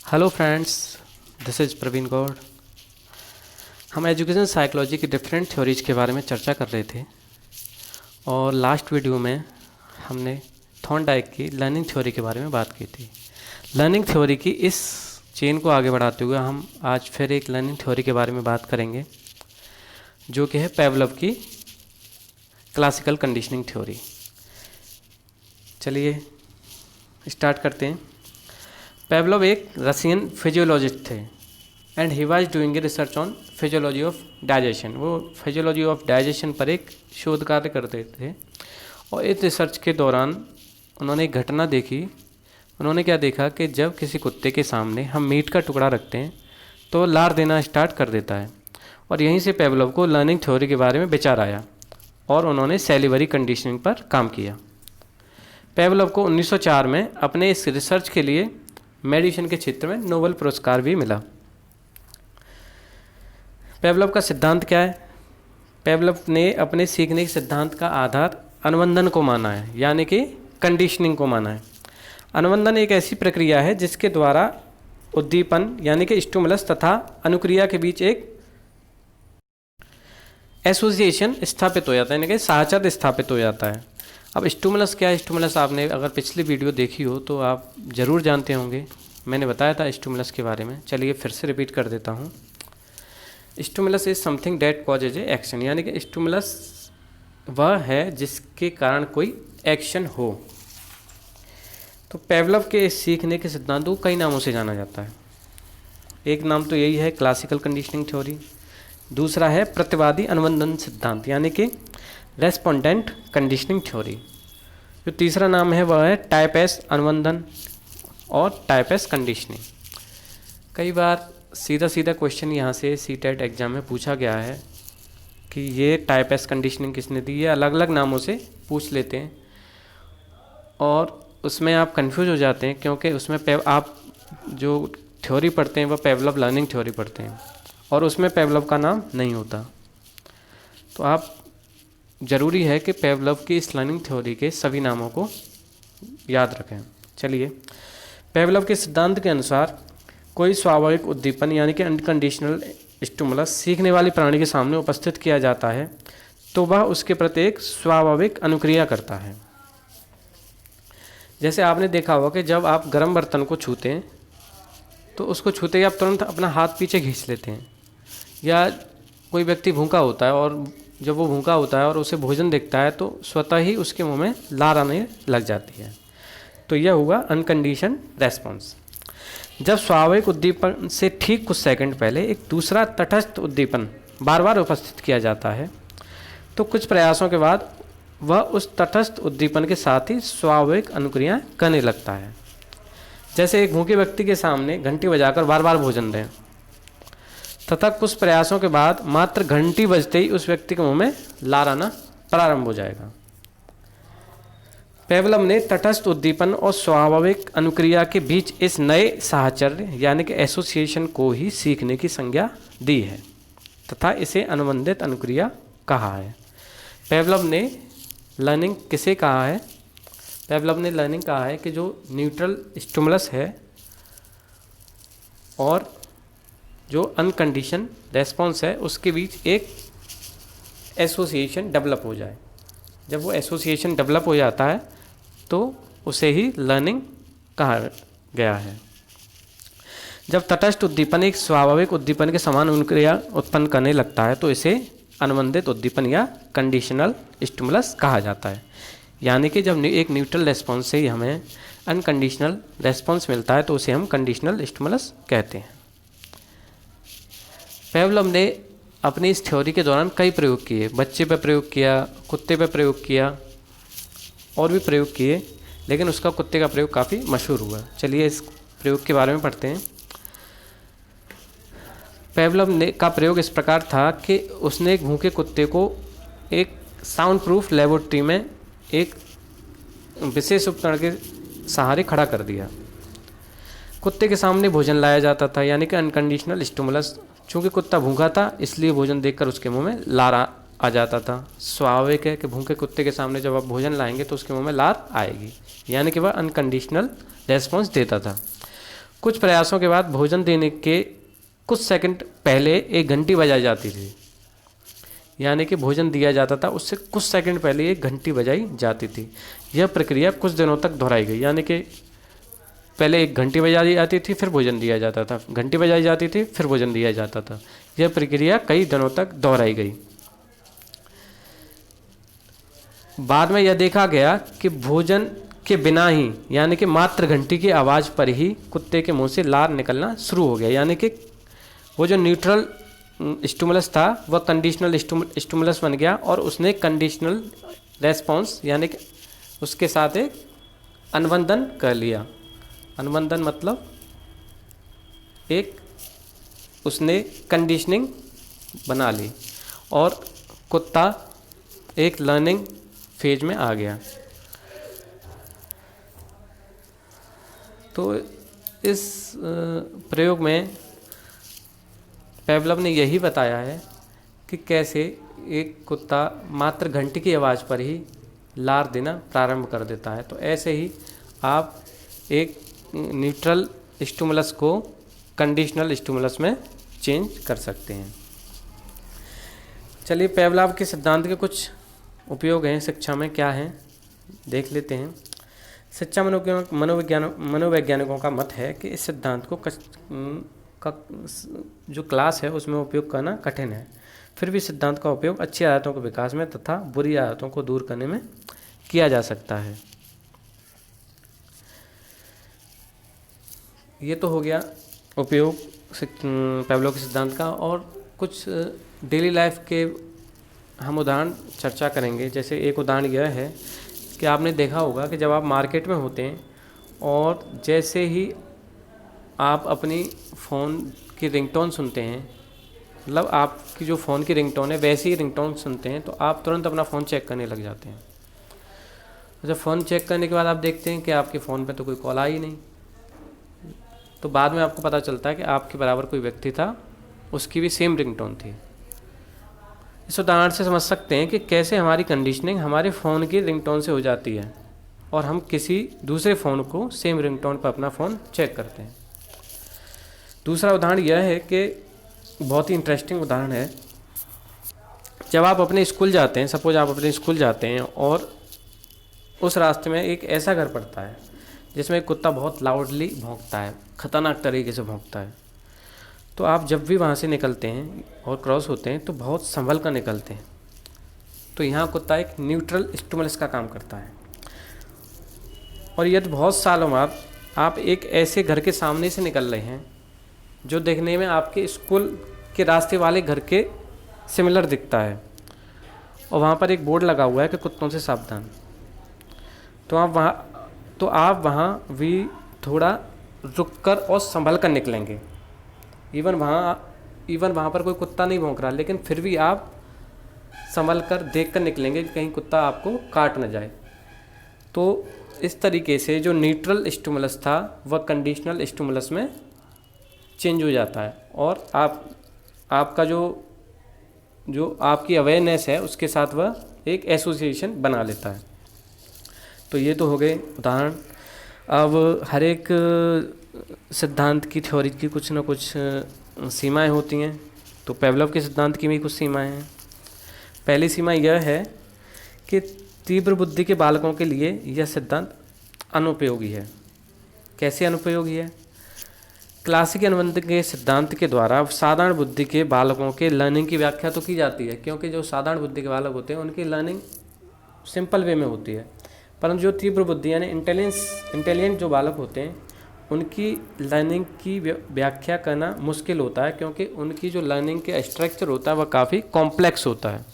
Hello friends, this is Praveen Gaur. हम education psychology की different theories के बारे में चर्चा कर रहे थे और लास्ट वीडियो में हमने थॉर्नडाइक की लर्निंग थ्योरी के बारे में बात की थी। लर्निंग थ्योरी की इस चेन को आगे बढ़ाते हुए हम आज फिर एक लर्निंग थ्योरी के बारे में बात करेंगे जो कि है पेवलोव की क्लासिकल कंडीशनिंग थ्योरी। चलिए स्टार्ट करते हैं। पेवलोव एक रशियन फिजियोलॉजिस्ट थे and he was doing a research on physiology of digestion. वो फिजियोलॉजी ऑफ डाइजेशन पर एक शोध कार्य करते थे और इस रिसर्च के दौरान उन्होंने एक घटना देखी। उन्होंने क्या देखा कि जब किसी कुत्ते के सामने हम मीट का टुकड़ा रखते हैं तो लार देना स्टार्ट कर देता है और यहीं से पेवलोव को लर्निंग थ्योरी के बारे में विचार आया और उन्होंने सेलिवरी कंडीशनिंग पर काम किया। पेवलोव को 1904 में अपने इस रिसर्च के लिए मेडिसिन के क्षेत्र में नोबेल पुरस्कार भी मिला। पेवलोव का सिद्धांत क्या है? पेवलोव ने अपने सीखने के सिद्धांत का आधार अनुबंधन को माना है, यानी कि कंडीशनिंग को माना है। अनुबंधन एक ऐसी प्रक्रिया है जिसके द्वारा उद्दीपन यानी कि स्टिमुलस तथा अनुक्रिया के बीच एक एसोसिएशन स्थापित हो जाता है, यानी कि साहचर्य स्थापित हो जाता है। अब स्टिमुलस क्या है? स्टिमुलस आपने अगर पिछली वीडियो देखी हो तो आप ज़रूर जानते होंगे, मैंने बताया था स्टिमुलस के बारे में। चलिए फिर से रिपीट कर देता हूँ। Stimulus is something that causes a action, यानी कि स्टिमुलस वह है जिसके कारण कोई एक्शन हो। तो पेवलोव के सीखने के सिद्धांत को कई नामों से जाना जाता है। एक नाम तो यही है क्लासिकल कंडीशनिंग थ्योरी, दूसरा है प्रतिवादी अनुबंधन सिद्धांत यानी कि रेस्पोंडेंट कंडीशनिंग थ्योरी। जो तीसरा नाम है वह है टाइप एस अनुबंधन और टाइप एस कंडीशनिंग। कई बार सीधा सीधा क्वेश्चन यहाँ से सीटेट एग्जाम में पूछा गया है कि ये टाइप एस कंडीशनिंग किसने दी। ये अलग अलग नामों से पूछ लेते हैं और उसमें आप कंफ्यूज हो जाते हैं क्योंकि उसमें आप जो थ्योरी पढ़ते हैं वह पेवलोव लर्निंग थ्योरी पढ़ते हैं और उसमें पेवलोव का नाम नहीं होता। तो आप ज़रूरी है कि पेवलोव की इस लर्निंग थ्योरी के सभी नामों को याद रखें। चलिए, पेवलोव के सिद्धांत के अनुसार कोई स्वाभाविक उद्दीपन यानी कि अनकंडीशनल स्टिमुलस सीखने वाली प्राणी के सामने उपस्थित किया जाता है तो वह उसके प्रति एक स्वाभाविक अनुक्रिया करता है। जैसे आपने देखा होगा कि जब आप गर्म बर्तन को छूते हैं तो उसको छूते ही आप तुरंत अपना हाथ पीछे खींच लेते हैं, या कोई व्यक्ति भूखा होता है और जब वो भूखा होता है और उसे भोजन देखता है तो स्वतः ही उसके मुंह में लार आने लग जाती है। तो यह हुआ अनकंडीशन रेस्पॉन्स। जब स्वाभाविक उद्दीपन से ठीक कुछ सेकंड पहले एक दूसरा तटस्थ उद्दीपन बार बार उपस्थित किया जाता है तो कुछ प्रयासों के बाद वह उस तटस्थ उद्दीपन के साथ ही स्वाभाविक अनुक्रिया करने लगता है। जैसे एक भूखे व्यक्ति के सामने घंटी बजाकर बार बार भोजन दें तथा कुछ प्रयासों के बाद मात्र घंटी बजते ही उस व्यक्ति के मुंह में लार आना प्रारंभ हो जाएगा। पेवलोव ने तटस्थ उद्दीपन और स्वाभाविक अनुक्रिया के बीच इस नए साहचर्य यानी कि एसोसिएशन को ही सीखने की संज्ञा दी है तथा इसे अनुबंधित अनुक्रिया कहा है। पेवलोव ने लर्निंग किसे कहा है? पेवलोव ने लर्निंग कहा है कि जो न्यूट्रल स्टिमुलस है और जो अनकंडीशन रेस्पॉन्स है उसके बीच एक एसोसिएशन डेवलप हो जाए। जब वो एसोसिएशन डेवलप हो जाता है तो उसे ही लर्निंग कहा गया है। जब तटस्थ उद्दीपन एक स्वाभाविक उद्दीपन के समान अनुक्रिया उत्पन्न करने लगता है तो इसे अनुबंधित उद्दीपन या कंडीशनल स्टिमुलस कहा जाता है। यानी कि जब एक न्यूट्रल रेस्पॉन्स से हमें अनकंडीशनल रेस्पॉन्स मिलता है तो उसे हम कंडीशनल स्टिमुलस कहते हैं। पेवलोव ने अपनी इस थ्योरी के दौरान कई प्रयोग किए। बच्चे पर प्रयोग किया, कुत्ते पर प्रयोग किया और भी प्रयोग किए, लेकिन उसका कुत्ते का प्रयोग काफ़ी मशहूर हुआ। चलिए इस प्रयोग के बारे में पढ़ते हैं। पेवलोव ने का प्रयोग इस प्रकार था कि उसने एक भूखे कुत्ते को एक साउंड प्रूफ लेबोरेटरी में एक विशेष उपकरण के सहारे खड़ा कर दिया। कुत्ते के सामने भोजन लाया जाता था यानी कि अनकंडीशनल स्टिमुलस। चूँकि कुत्ता भूखा था इसलिए भोजन देखकर उसके मुंह में लार आ जाता था। स्वाभाविक है कि भूखे कुत्ते के सामने जब आप भोजन लाएंगे तो उसके मुंह में लार आएगी, यानी कि वह अनकंडीशनल रेस्पॉन्स देता था। कुछ प्रयासों के बाद भोजन देने के कुछ सेकंड पहले एक घंटी बजाई जाती थी, यानी कि भोजन दिया जाता था उससे कुछ सेकंड पहले एक घंटी बजाई जाती थी। यह प्रक्रिया कुछ दिनों तक दोहराई गई, यानी कि पहले एक घंटी बजाई जाती थी फिर भोजन दिया जाता था, घंटी बजाई जाती थी फिर भोजन दिया जाता था। यह प्रक्रिया कई दिनों तक दोहराई गई। बाद में यह देखा गया कि भोजन के बिना ही, यानी कि मात्र घंटी की आवाज़ पर ही कुत्ते के मुंह से लार निकलना शुरू हो गया, यानी कि वो जो न्यूट्रल स्टिमुलस था वह कंडीशनल स्टिमुलस बन गया और उसने कंडीशनल रेस्पॉन्स यानी कि उसके साथ एक अनुबंधन कर लिया। अनुबंधन मतलब एक उसने कंडीशनिंग बना ली और कुत्ता एक लर्निंग फेज में आ गया। तो इस प्रयोग में पेवलव ने यही बताया है कि कैसे एक कुत्ता मात्र घंटी की आवाज़ पर ही लार देना प्रारंभ कर देता है। तो ऐसे ही आप एक न्यूट्रल स्टिमुलस को कंडीशनल स्टिमुलस में चेंज कर सकते हैं। चलिए पेवलव के सिद्धांत के कुछ उपयोग हैं शिक्षा में, क्या हैं देख लेते हैं। शिक्षा मनोवैज्ञानिकों का मत है कि इस सिद्धांत को जो क्लास है उसमें उपयोग करना कठिन है, फिर भी सिद्धांत का उपयोग अच्छी आदतों के विकास में तथा बुरी आदतों को दूर करने में किया जा सकता है। ये तो हो गया उपयोग पेवलव के सिद्धांत का, और कुछ डेली लाइफ के हम उदाहरण चर्चा करेंगे। जैसे एक उदाहरण यह है कि आपने देखा होगा कि जब आप मार्केट में होते हैं और जैसे ही आप अपनी फ़ोन की रिंगटोन सुनते हैं, मतलब आपकी जो फ़ोन की रिंगटोन है वैसी ही रिंगटोन सुनते हैं, तो आप तुरंत अपना फ़ोन चेक करने लग जाते हैं। जब फ़ोन चेक करने के बाद आप देखते हैं कि आपके फ़ोन पे तो कोई कॉल आई नहीं, तो बाद में आपको पता चलता है कि आपके बराबर कोई व्यक्ति था, उसकी भी सेम रिंगटोन थी। इस उदाहरण से समझ सकते हैं कि कैसे हमारी कंडीशनिंग हमारे फ़ोन की रिंगटोन से हो जाती है और हम किसी दूसरे फ़ोन को सेम रिंगटोन पर अपना फ़ोन चेक करते हैं। दूसरा उदाहरण यह है कि बहुत ही इंटरेस्टिंग उदाहरण है। जब आप अपने स्कूल जाते हैं, सपोज आप अपने स्कूल जाते हैं और उस रास्ते में एक ऐसा घर पड़ता है जिसमें एक कुत्ता बहुत लाउडली भौंकता है, ख़तरनाक तरीके से भौंकता है। तो आप जब भी वहाँ से निकलते हैं और क्रॉस होते हैं तो बहुत संभल कर निकलते हैं। तो यहाँ कुत्ता एक न्यूट्रल स्टिमुलस का काम करता है। और यदि बहुत सालों बाद आप एक ऐसे घर के सामने से निकल रहे हैं जो देखने में आपके स्कूल के रास्ते वाले घर के सिमिलर दिखता है और वहाँ पर एक बोर्ड लगा हुआ है कि कुत्तों से सावधान, तो आप वहाँ भी थोड़ा रुककर और संभल कर निकलेंगे। इवन वहाँ पर कोई कुत्ता नहीं भौंक रहा, लेकिन फिर भी आप संभल कर देख कर निकलेंगे कि कहीं कुत्ता आपको काट न जाए। तो इस तरीके से जो न्यूट्रल स्टिमुलस था वह कंडीशनल स्टिमुलस में चेंज हो जाता है और आपका जो आपकी अवेयरनेस है उसके साथ वह एक एसोसिएशन बना लेता है। तो ये तो हो गए उदाहरण। अब हर एक सिद्धांत की थ्योरी की कुछ ना कुछ सीमाएं होती हैं, तो पेवलव के सिद्धांत की भी कुछ सीमाएं हैं। पहली सीमा यह है कि तीव्र बुद्धि के बालकों के लिए यह सिद्धांत अनुपयोगी है। कैसे अनुपयोगी है? क्लासिक अनुबंध के सिद्धांत के द्वारा साधारण बुद्धि के बालकों के लर्निंग की व्याख्या तो की जाती है, क्योंकि जो साधारण बुद्धि के बालक होते हैं उनकी लर्निंग सिंपल वे में होती है, परंतु जो तीव्र बुद्धि यानी इंटेलिजेंट जो बालक होते हैं उनकी लर्निंग की व्याख्या करना मुश्किल होता है, क्योंकि उनकी जो लर्निंग के स्ट्रक्चर होता है वह काफ़ी कॉम्प्लेक्स होता है।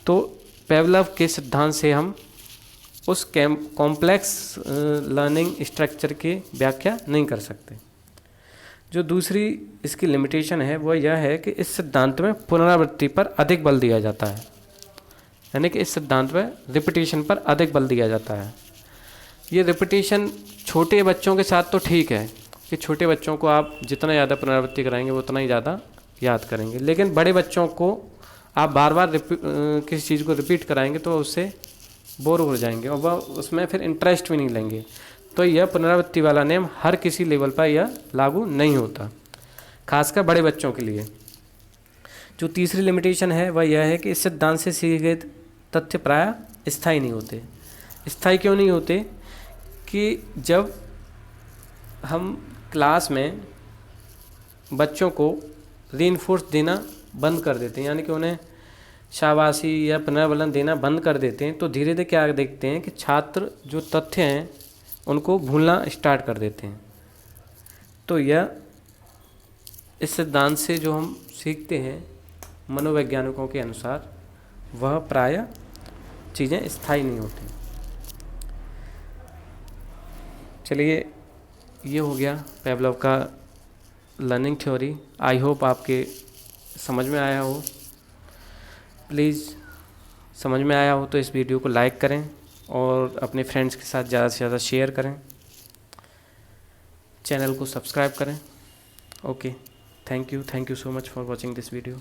तो पेवलव के सिद्धांत से हम उस कॉम्प्लेक्स लर्निंग स्ट्रक्चर की व्याख्या नहीं कर सकते। जो दूसरी इसकी लिमिटेशन है वह यह है कि इस सिद्धांत में पुनरावृत्ति पर अधिक बल दिया जाता है, यानी कि इस सिद्धांत में रिपीटिशन पर अधिक बल दिया जाता है। ये रिपीटिशन छोटे बच्चों के साथ तो ठीक है कि छोटे बच्चों को आप जितना ज़्यादा पुनरावृत्ति कराएंगे वो उतना ही ज़्यादा याद करेंगे, लेकिन बड़े बच्चों को आप बार बार किसी चीज़ को रिपीट कराएंगे तो उससे बोर हो जाएंगे और वह उसमें फिर इंटरेस्ट भी नहीं लेंगे। तो यह पुनरावृत्ति वाला नियम हर किसी लेवल पर यह लागू नहीं होता, खासकर बड़े बच्चों के लिए। जो तीसरी लिमिटेशन है वह यह है कि इस सिद्धांत से सीखे गए तथ्य प्रायः स्थायी नहीं होते। स्थायी क्यों नहीं होते? कि जब हम क्लास में बच्चों को रीइंफोर्स देना बंद कर देते हैं, यानी कि उन्हें शाबाशी या पुनर्बलन देना बंद कर देते हैं, तो धीरे धीरे क्या देखते हैं कि छात्र जो तथ्य हैं उनको भूलना स्टार्ट कर देते हैं। तो यह इस सिद्धांत से जो हम सीखते हैं मनोवैज्ञानिकों के अनुसार वह प्रायः चीज़ें स्थायी नहीं होती। चलिए, ये हो गया पेवलोव का लर्निंग थ्योरी। आई होप आपके समझ में आया हो। प्लीज़ समझ में आया हो तो इस वीडियो को लाइक करें और अपने फ्रेंड्स के साथ ज़्यादा से ज़्यादा शेयर करें, चैनल को सब्सक्राइब करें। Okay, thank you so much for watching this video.